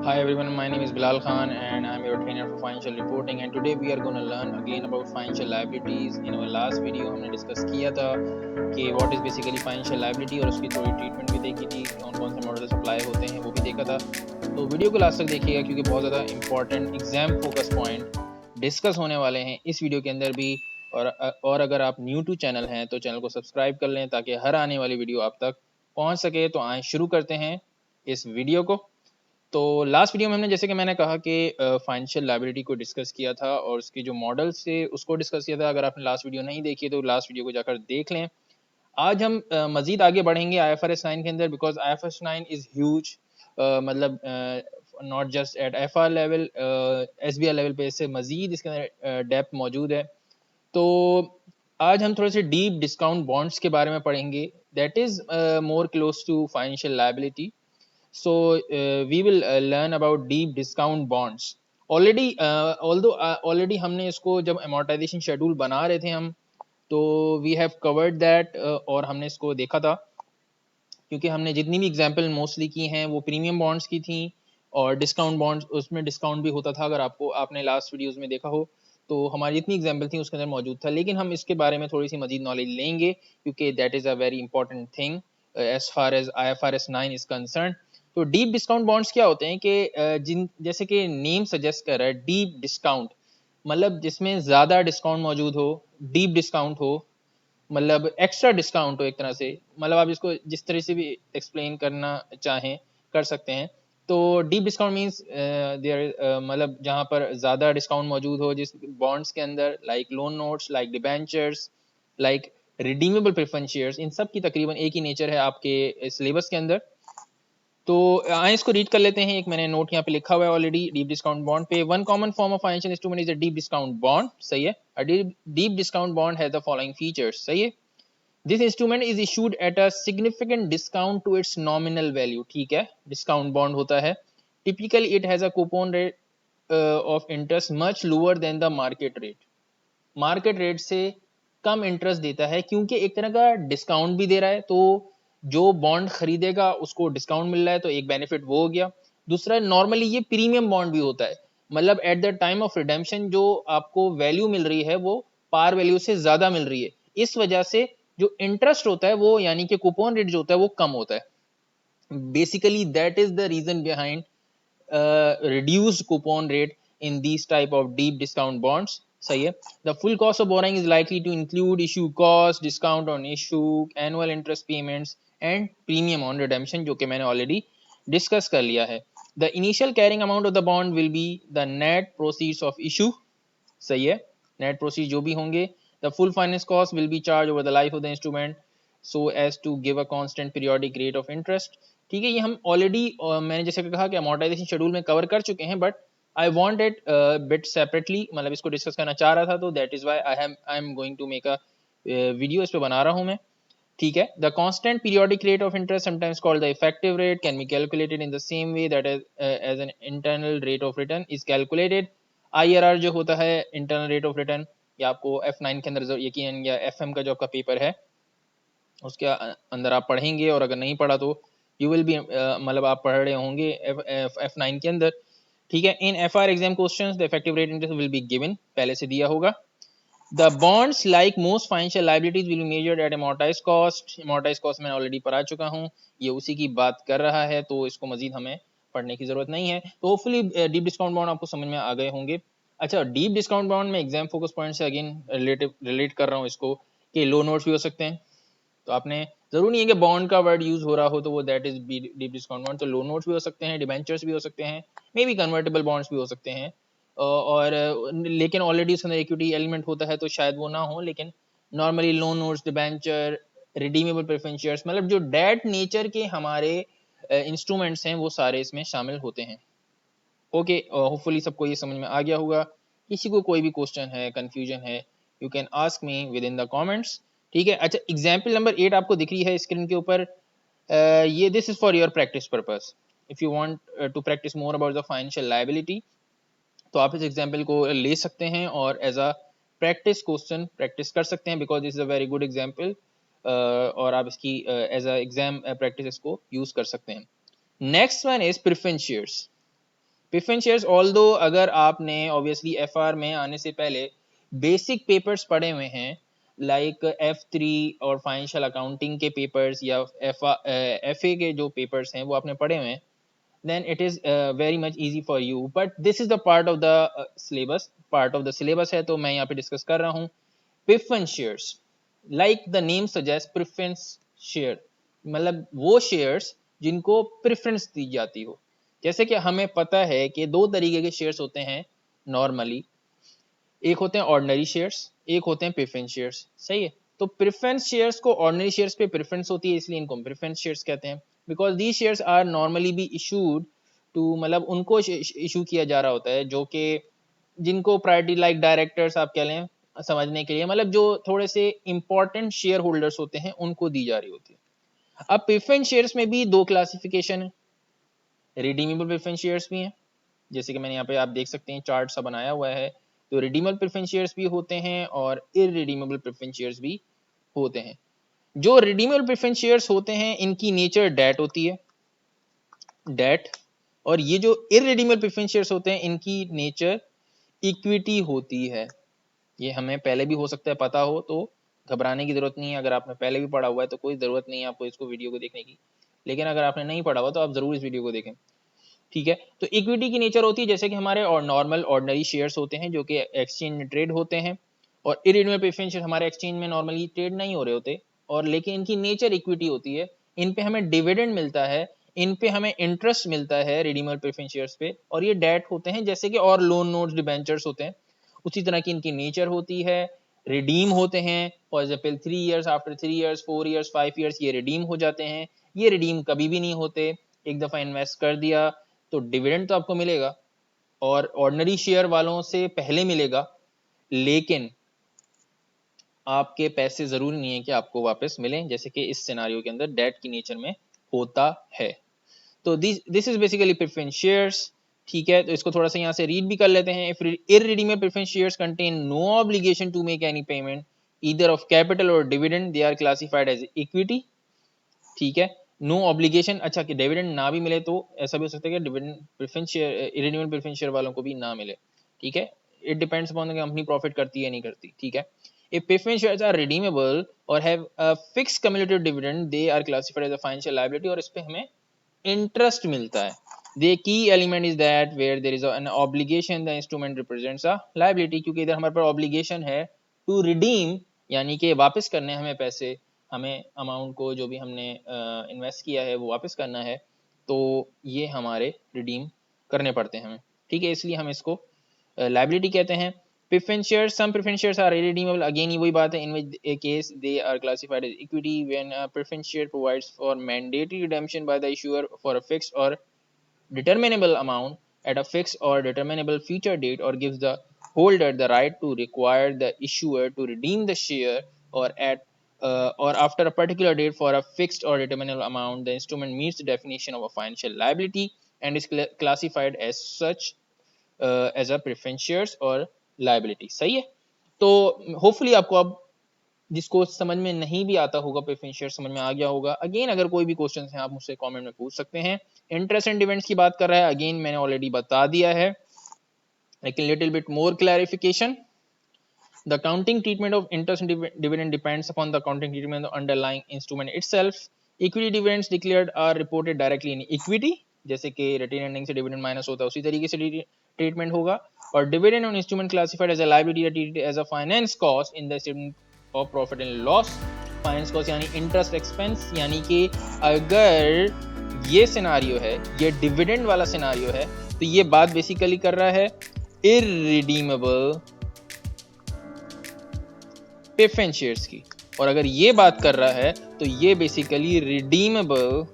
Hi everyone, my name is Bilal Khan and I'm your trainer for financial reporting, and today we are going to learn again about financial liabilities. In our last video हमने discuss किया था कि what is basically financial liability और उसकी थोड़ी treatment भी देखी थी, कौन कौन से मॉडल्स अप्लाई होते हैं वो भी देखा था। तो वीडियो को लास्ट तक देखिएगा क्योंकि बहुत ज़्यादा important exam focus point discuss होने वाले हैं इस वीडियो के अंदर भी। और अगर आप न्यू टू चैनल हैं तो चैनल को सब्सक्राइब कर लें ताकि हर आने वाली वीडियो आप तक पहुँच सके। तो आए शुरू करते हैं इस वीडियो को। तो लास्ट वीडियो में हमने जैसे कि मैंने कहा कि फाइनेंशियल लायबिलिटी को डिस्कस किया था और उसके जो मॉडल्स थे उसको डिस्कस किया था। अगर आपने लास्ट वीडियो नहीं देखी तो लास्ट वीडियो को जाकर देख लें। आज हम मजीद आगे बढ़ेंगे IFRS 9 के अंदर, बिकॉज IFRS 9 इज़ ह्यूज। मतलब not just at FR level, SBI level पे इससे मजीद इसके अंदर डेप्थ मौजूद है। तो आज हम थोड़े से डीप डिस्काउंट बॉन्ड्स के बारे में पढ़ेंगे, that is more close to financial liability. So we will learn about deep discount bonds. Already हमने इसको जब amortization schedule बना रहे थे हम, तो we have covered that, और हमने इसको देखा था क्योंकि हमने जितनी भी एग्जाम्पल मोस्टली की हैं वो प्रीमियम बॉन्ड्स की थी और डिस्काउंट बॉन्ड्स, उसमें डिस्काउंट भी होता था। अगर आपने लास्ट वीडियोस में देखा हो तो हमारी जितनी एग्जाम्पल थी उसके अंदर मौजूद था, लेकिन हम इसके बारे में थोड़ी सी मजीद नॉलेज लेंगे क्योंकि that is a very important thing as far as IFRS 9 is concern. तो डीप डिस्काउंट बॉन्ड्स क्या होते हैं कि जिन जैसे कि नेम सजेस्ट कर रहा है डीप डिस्काउंट, मतलब जिसमें ज़्यादा डिस्काउंट मौजूद हो, डीप डिस्काउंट हो, मतलब एक्स्ट्रा डिस्काउंट हो एक तरह से। मतलब आप इसको जिस तरह से भी एक्सप्लेन करना चाहें कर सकते हैं। तो डीप डिस्काउंट मींस देयर, मतलब जहां पर ज़्यादा डिस्काउंट मौजूद हो जिस बॉन्ड्स के अंदर, like loan notes, like debentures, like redeemable preference shares. इन सब की तकरीबन एक ही नेचर है आपके सिलेबस के अंदर। तो आए इसको रीड कर लेते हैं। एक मैंने नोट यहाँ पे लिखा हुआ है ऑलरेडी डीप डिस्काउंट बॉन्ड पे। One common form of financial instrument is a deep discount bond. सही है। A deep discount bond has the following features. सही है। This instrument is issued at a significant discount to its nominal value. ठीक है, discount bond होता है। Typically it has a coupon rate of interest much lower than the market rate. Market rate से कम interest देता है क्योंकि एक तरह का डिस्काउंट भी दे रहा है। तो जो बॉन्ड खरीदेगा उसको डिस्काउंट मिल रहा है, तो एक बेनिफिट वो हो गया। दूसरा, नॉर्मली ये प्रीमियम बॉन्ड भी होता है, मतलब at the time of redemption जो आपको वैल्यू मिल रही है वो पार वैल्यू से ज्यादा मिल रही है। इस वजह से जो इंटरेस्ट होता है वो, यानी कि कूपन रेट जो होता है वो कम होता है। Basically that is the reason behind reduced coupon rate in these type of deep discount bonds. सही है। The full cost of borrowing is likely to include issue cost, discount on issue, annual interest payments and premium on redemption, जो कि मैंने already discuss कर लिया है। The initial carrying amount of the bond will be the net proceeds of issue. सही है। net proceeds जो भी होंगे, the full finance cost will be charged over the life of the instrument so as to give a constant periodic rate of interest. ठीक है, ये हम already मैंने जैसे कहा कि अमोर्टाइजेशन शेड्यूल में कवर कर चुके हैं, but I want it bit separately, मतलब इसको डिस्कस करना चाह रहा था, तो that is why I am going to make a video इस पे बना रहा हूं मैं। ठीक है। The constant periodic rate of interest, sometimes called the effective rate, can be calculated in the same way that as an internal rate of return is calculated. IRR जो होता है इंटरनल रेट ऑफ रिटर्न, या आपको F9 के अंदर यकीन, या FM का जो आपका पेपर है उसके अंदर आप पढ़ेंगे, और अगर नहीं पढ़ा तो यू विल बी, मतलब आप पढ़ रहे होंगे F9 के अंदर। ठीक है। इन FR exam questions the effective rate interest will be given, पहले से दिया होगा। The bonds like most financial liabilities will be measured eight amortized cost. amortized cost मैं ऑलरेडी पढ़ा चुका हूँ, ये उसी की बात कर रहा है, तो इसको मजीद हमें पढ़ने की जरूरत नहीं है। तो होपफुली डीप डिस्काउंट बॉन्ड आपको समझ में आ गए होंगे। अच्छा, डीप डिस्काउंट बॉन्ड में एग्जाम फोकस पॉइंट से अगेन रिलेट कर रहा हूँ इसको, कि लो नोट्स भी हो सकते हैं। तो आपने जरूर नहीं है कि बॉन्ड का वर्ड यूज हो रहा हो तो वो that is deep discount bond. तो लोन नोट्स भी हो सकते हैं, डिबेंचर्स भी हो सकते हैं, मे बी कन्वर्टेबल बॉन्ड्स भी हो सकते हैं। और लेकिन ऑलरेडी उसके अंदर इक्विटी एलिमेंट होता है तो शायद वो ना हो, लेकिन normally loan notes, debenture, redeemable preference shares, मतलब जो डेट नेचर के हमारे इंस्ट्रूमेंट्स हैं वो सारे इसमें शामिल होते हैं। ओके, होपफुली सबको ये समझ में आ गया होगा। किसी को कोई भी क्वेश्चन है, कंफ्यूजन है, you can ask me with in the comments. ठीक है। अच्छा, एग्जाम्पल नंबर 8 आपको दिख रही है स्क्रीन के ऊपर। ये this is for your practice purpose. If you want to practise more about the financial liability तो आप इस एग्जाम्पल को ले सकते हैं और as a practice question practice कर सकते हैं, because this is a very good example. और आप इसकी एज अ एग्जाम प्रैक्टिस इसको यूज कर सकते हैं। Next one is preference shares. Preference shares although अगर आपने ऑब्वियसली एफआर में आने से पहले बेसिक पेपर्स पढ़े हुए हैं लाइक F3 और फाइनेंशियल अकाउंटिंग के पेपर्स या FA के जो पेपर्स हैं वो आपने पढ़े हुए हैं, then it is very much easy for you, but this is the part of the syllabus है, तो मैं यहाँ पे डिस्कस कर रहा हूँ preference shares. Like the name suggest, preference share मतलब वो शेयर्स जिनको प्रेफरेंस दी जाती हो। जैसे कि हमें पता है कि दो तरीके के शेयर्स होते हैं नॉर्मली, एक होते हैं ऑर्डिनरी शेयर्स, एक होते हैं प्रेफरेंस शेयर्स, सही है। तो प्रेफरेंस शेयर्स को ऑर्डिनरी शेयर्स पे प्रेफरेंस होती है, इसलिए इनको प्रेफरेंस शेयर्स कहते हैं। Because the shares are normally be issued to, मतलब उनको इशू किया जा रहा होता है जो कि जिनको प्रायोरिटी लाइक डायरेक्टर्स आप कह लें समझने के लिए, मतलब जो थोड़े से इंपॉर्टेंट शेयर होल्डर्स होते हैं उनको दी जा रही होती है। अब प्रेफरेंस शेयर्स में भी दो क्लासिफिकेशन है, रिडीमेबल प्रेफरेंस शेयर्स भी हैं, जैसे कि मैंने यहाँ पे आप देख सकते हैं चार्ट सा बनाया हुआ है। तो रिडीमेबल प्रेफरेंस शेयर्स भी होते हैं और इररिडीमेबल प्रेफरेंस शेयर्स भी होते हैं। जो रिडीमेबल प्रेफरेंस शेयर्स होते हैं इनकी नेचर डेट होती है, डेट, और ये जो इररिडीमेबल प्रेफरेंस शेयर्स होते हैं इनकी नेचर इक्विटी होती है। ये हमें पहले भी हो सकता है पता हो, तो घबराने की जरूरत नहीं है। अगर आपने पहले भी पढ़ा हुआ है तो कोई जरूरत नहीं है आपको इसको वीडियो को देखने की, लेकिन अगर आपने नहीं पढ़ा हुआ तो आप जरूर इस वीडियो को देखें, ठीक है। तो इक्विटी की नेचर होती है जैसे कि हमारे और नॉर्मल ऑर्डिनरी शेयर्स होते हैं जो कि एक्सचेंज में ट्रेड होते हैं, और इररिडीमेबल प्रेफरेंस शेयर हमारे एक्सचेंज में नॉर्मली ट्रेड नहीं हो रहे होते, और लेकिन इनकी नेचर इक्विटी होती है। इन पे हमें डिविडेंड मिलता है, इन पे हमें इंटरेस्ट मिलता है रिडीमेबल प्रेफरेंस शेयर्स पे, और ये डेट होते हैं जैसे कि और लोन नोट्स डिबेंचर्स होते हैं, उसी तरह की इनकी नेचर होती है। रिडीम होते हैं for example 3 years, after 3 years, 4 years, 5 years ये रिडीम हो जाते हैं। ये रिडीम कभी भी नहीं होते, एक दफा इन्वेस्ट कर दिया तो डिविडेंड तो आपको मिलेगा और ऑर्डिनरी शेयर वालों से पहले मिलेगा, लेकिन आपके पैसे जरूरी नहीं है कि आपको वापस मिलें, जैसे कि इस सिनेरियो के अंदर डेट की नेचर में होता है। तो this is basically preference shares, ठीक है। तो इसको थोड़ा सा यहाँ से रीड भी कर लेते हैं। If irredeemable preference shares contain no obligation to make any payment either of capital or dividend, they are classified as equity, ठीक है। नो ऑब्लिगेशन, अच्छा कि डिविडेंड ना भी मिले तो ऐसा भी हो सकता है कि dividend preference share irredeemable preference share वालों को भी ना मिले, ठीक है। It depends upon the company profit करती है नहीं करती, ठीक है। If preference shares are redeemable or have a fixed cumulative dividend, they are classified as a financial liability, और इस पे हमें इंटरेस्ट मिलता है। The key element is that where there is an obligation, the instrument represents a liability, क्योंकि इधर हमारे पास obligation है to redeem, यानी कि वापस करने हमें पैसे, हमें अमाउंट को जो भी हमने इन्वेस्ट किया है वो वापस करना है, तो ये हमारे रिडीम करने पड़ते हैं हमें, ठीक है, इसलिए हम इसको लाइबिलिटी कहते हैं। Preference shares, some preference shares are irredeemable, again ये वही बात है, in which case they are classified as equity when a preference share provides for mandatory redemption by the issuer for a fixed or determinable amount at a fixed or determinable future date, or gives the holder the right to require the issuer to redeem the share or at or after a particular date for a fixed or determinable amount. The instrument meets the definition of a financial liability and is classified as such as a preference shares or liability, सही है। तो hopefully आपको अब जिसको समझ में नहीं भी आता होगा प्रेफरेंस शेयर समझ में आ गया होगा। अगेन अगर कोई भी क्वेश्चंस हैं आप मुझसे कमेंट में पूछ सकते हैं। इंटरेस्ट एंड डिविडेंड्स की बात कर रहा है, अगेन मैंने ऑलरेडी बता दिया है, लेकिन little bit more clarification. The accounting treatment of interest and dividend depends upon the accounting treatment of underlying instrument itself. Equity dividends declared are reported directly in equity, जैसे कि रिटेन अर्निंग से dividend minus होता है उसी तरीके से treatment होगा। और dividend on instrument classified as a liability treated as a finance cost in the statement of profit and loss. Finance cost यानी इंटरेस्ट एक्सपेंस, यानी कि अगर ये सिनारियो है, ये डिविडेंड वाला सिनारियो है, तो ये बात बेसिकली कर रहा है इररिडीमेबल प्रेफरेंस शेयर्स की, और अगर ये बात कर रहा है तो ये बेसिकली रिडीमेबल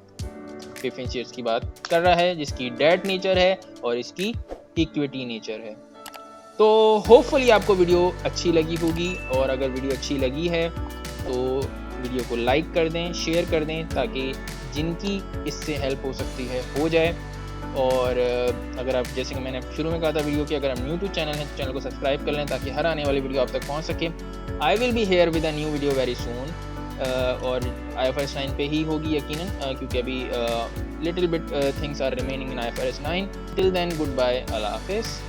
प्रेफरेंस शेयर्स की बात कर रहा है, जिसकी डेट नेचर है और इसकी इक्विटी नेचर है। तो होपफुली आपको वीडियो अच्छी लगी होगी, और अगर वीडियो अच्छी लगी है तो वीडियो को लाइक कर दें, शेयर कर दें, ताकि जिनकी इससे हेल्प हो सकती है हो जाए। और अगर आप, जैसे कि मैंने शुरू में कहा था वीडियो की, अगर आप न्यू टू चैनल हैं तो चैनल को सब्सक्राइब कर लें ताकि हर आने वाली वीडियो आप तक पहुंच सके। I will be here with a new video very soon, और IFRS 9 पे ही होगी यकीनन, क्योंकि अभी little bit things are remaining in IFRS 9. Till then, goodbye, Allah Hafiz.